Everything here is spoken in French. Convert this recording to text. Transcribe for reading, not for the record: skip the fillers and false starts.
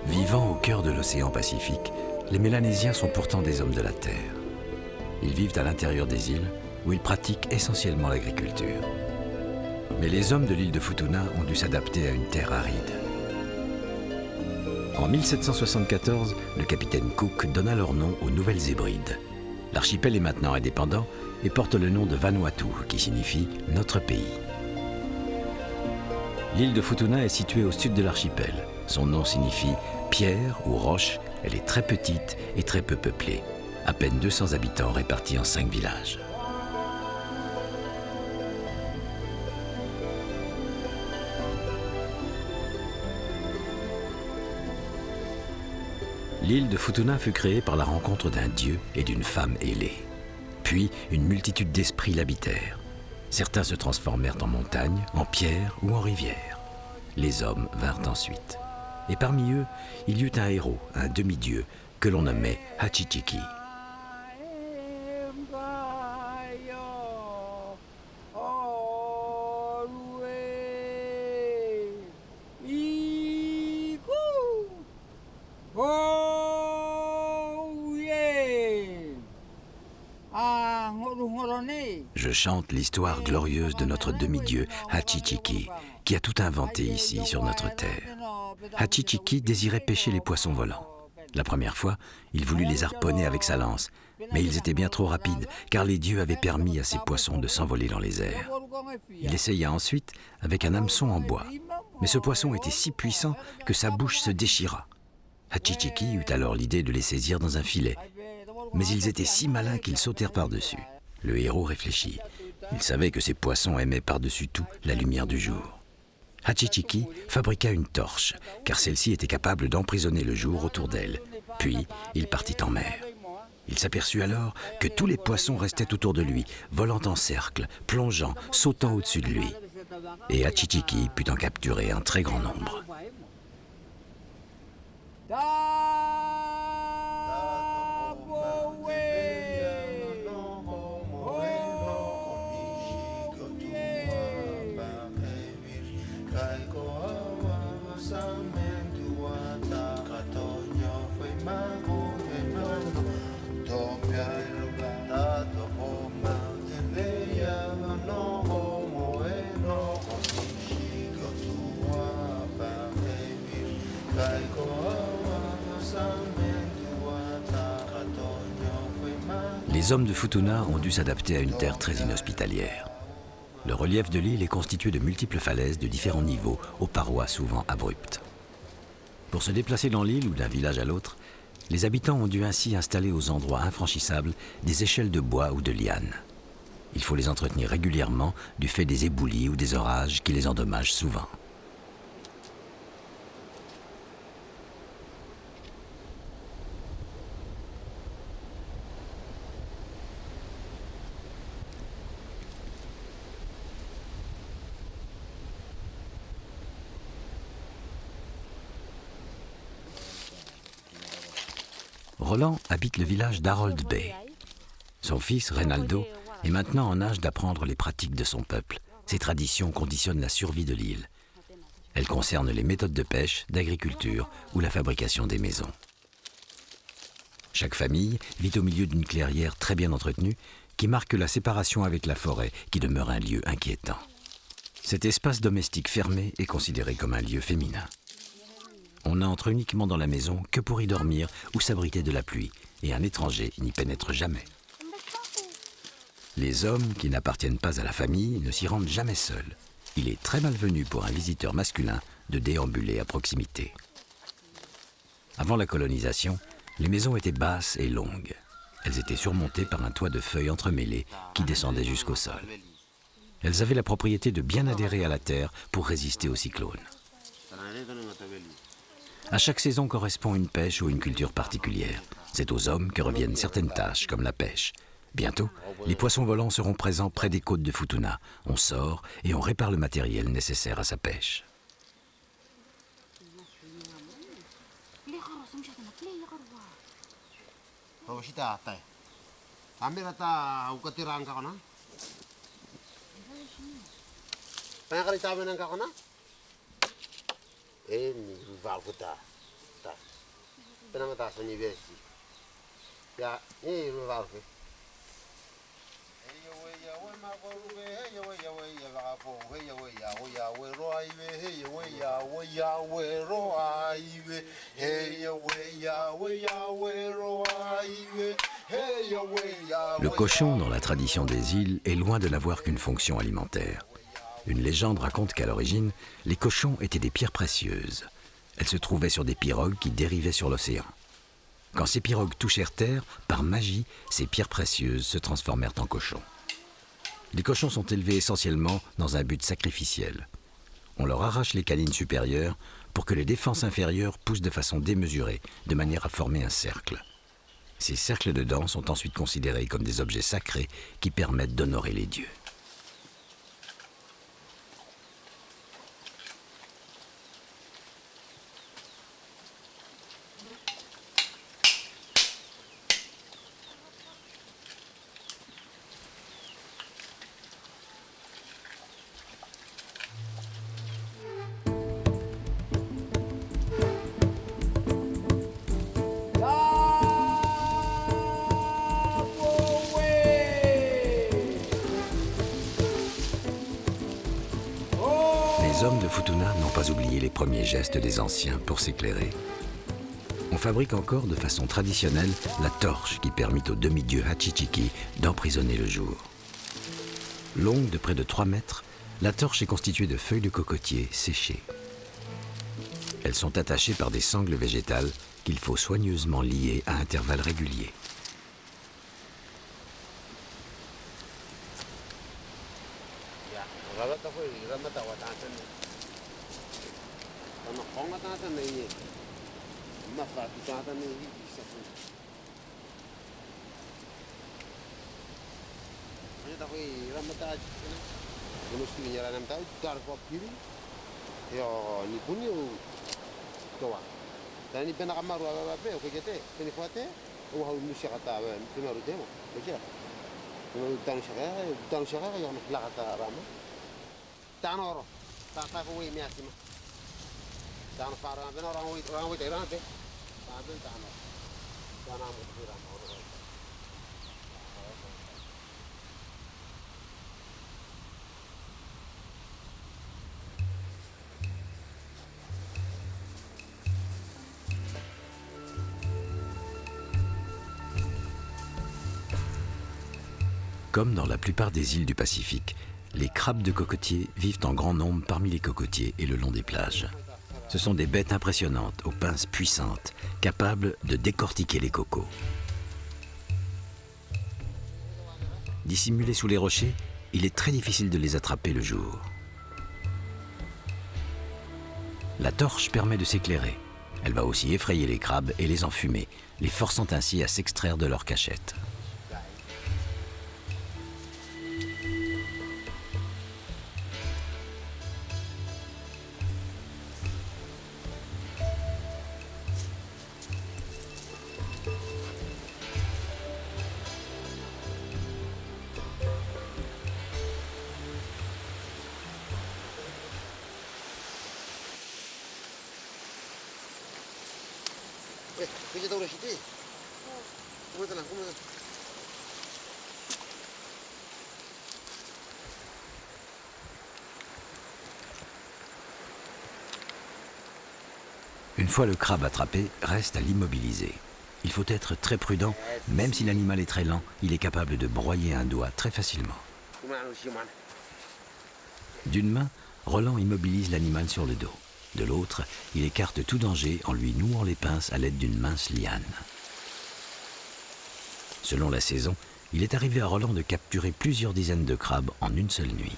Vivant au cœur de l'océan Pacifique, les Mélanésiens sont pourtant des hommes de la terre. Ils vivent à l'intérieur des îles où ils pratiquent essentiellement l'agriculture. Mais les hommes de l'île de Futuna ont dû s'adapter à une terre aride. En 1774, le capitaine Cook donna leur nom aux Nouvelles Hébrides. L'archipel est maintenant indépendant et porte le nom de Vanuatu, qui signifie « notre pays ». L'île de Futuna est située au sud de l'archipel. Son nom signifie « pierre » ou « roche ». Elle est très petite et très peu peuplée. À peine 200 habitants répartis en 5 villages. L'île de Futuna fut créée par la rencontre d'un dieu et d'une femme ailée. Puis, une multitude d'esprits l'habitèrent. Certains se transformèrent en montagnes, en pierres ou en rivières. Les hommes vinrent ensuite. Et parmi eux, il y eut un héros, un demi-dieu, que l'on nommait Hachichiki. Je chante l'histoire glorieuse de notre demi-dieu Hachichiki, qui a tout inventé ici sur notre terre. Hachichiki désirait pêcher les poissons volants. La première fois, il voulut les harponner avec sa lance, mais ils étaient bien trop rapides, car les dieux avaient permis à ces poissons de s'envoler dans les airs. Il essaya ensuite avec un hameçon en bois, mais ce poisson était si puissant que sa bouche se déchira. Hachichiki eut alors l'idée de les saisir dans un filet, mais ils étaient si malins qu'ils sautèrent par-dessus. Le héros réfléchit. Il savait que ces poissons aimaient par-dessus tout la lumière du jour. Hachichiki fabriqua une torche, car celle-ci était capable d'emprisonner le jour autour d'elle. Puis, il partit en mer. Il s'aperçut alors que tous les poissons restaient autour de lui, volant en cercle, plongeant, sautant au-dessus de lui. Et Hachichiki put en capturer un très grand nombre. Les hommes de Futuna ont dû s'adapter à une terre très inhospitalière. Le relief de l'île est constitué de multiples falaises de différents niveaux, aux parois souvent abruptes. Pour se déplacer dans l'île ou d'un village à l'autre, les habitants ont dû ainsi installer aux endroits infranchissables des échelles de bois ou de lianes. Il faut les entretenir régulièrement du fait des éboulis ou des orages qui les endommagent souvent. Roland habite le village d'Harold Bay. Son fils, Reynaldo, est maintenant en âge d'apprendre les pratiques de son peuple. Ces traditions conditionnent la survie de l'île. Elles concernent les méthodes de pêche, d'agriculture ou la fabrication des maisons. Chaque famille vit au milieu d'une clairière très bien entretenue qui marque la séparation avec la forêt qui demeure un lieu inquiétant. Cet espace domestique fermé est considéré comme un lieu féminin. On n'entre uniquement dans la maison que pour y dormir ou s'abriter de la pluie, et un étranger n'y pénètre jamais. Les hommes qui n'appartiennent pas à la famille ne s'y rendent jamais seuls. Il est très malvenu pour un visiteur masculin de déambuler à proximité. Avant la colonisation, les maisons étaient basses et longues. Elles étaient surmontées par un toit de feuilles entremêlées qui descendait jusqu'au sol. Elles avaient la propriété de bien adhérer à la terre pour résister aux cyclones. À chaque saison correspond une pêche ou une culture particulière. C'est aux hommes que reviennent certaines tâches, comme la pêche. Bientôt, les poissons volants seront présents près des côtes de Futuna. On sort et on répare le matériel nécessaire à sa pêche. Le cochon, dans la tradition des îles, est loin de n'avoir qu'une fonction alimentaire. Une légende raconte qu'à l'origine, les cochons étaient des pierres précieuses. Elles se trouvaient sur des pirogues qui dérivaient sur l'océan. Quand ces pirogues touchèrent terre, par magie, ces pierres précieuses se transformèrent en cochons. Les cochons sont élevés essentiellement dans un but sacrificiel. On leur arrache les canines supérieures pour que les défenses inférieures poussent de façon démesurée, de manière à former un cercle. Ces cercles de dents sont ensuite considérés comme des objets sacrés qui permettent d'honorer les dieux. Les hommes de Futuna n'ont pas oublié les premiers gestes des anciens pour s'éclairer. On fabrique encore de façon traditionnelle la torche qui permit au demi-dieu Hachichiki d'emprisonner le jour. Longue de près de 3 mètres, la torche est constituée de feuilles de cocotier séchées. Elles sont attachées par des sangles végétales qu'il faut soigneusement lier à intervalles réguliers. Comme dans la plupart des îles du Pacifique, les crabes de cocotier vivent en grand nombre parmi les cocotiers et le long des plages. Ce sont des bêtes impressionnantes, aux pinces puissantes, capables de décortiquer les cocos. Dissimulés sous les rochers, il est très difficile de les attraper le jour. La torche permet de s'éclairer. Elle va aussi effrayer les crabes et les enfumer, les forçant ainsi à s'extraire de leur cachette. Une fois le crabe attrapé, reste à l'immobiliser. Il faut être très prudent, même si l'animal est très lent, il est capable de broyer un doigt très facilement. D'une main, Roland immobilise l'animal sur le dos. De l'autre, il écarte tout danger en lui nouant les pinces à l'aide d'une mince liane. Selon la saison, il est arrivé à Roland de capturer plusieurs dizaines de crabes en une seule nuit.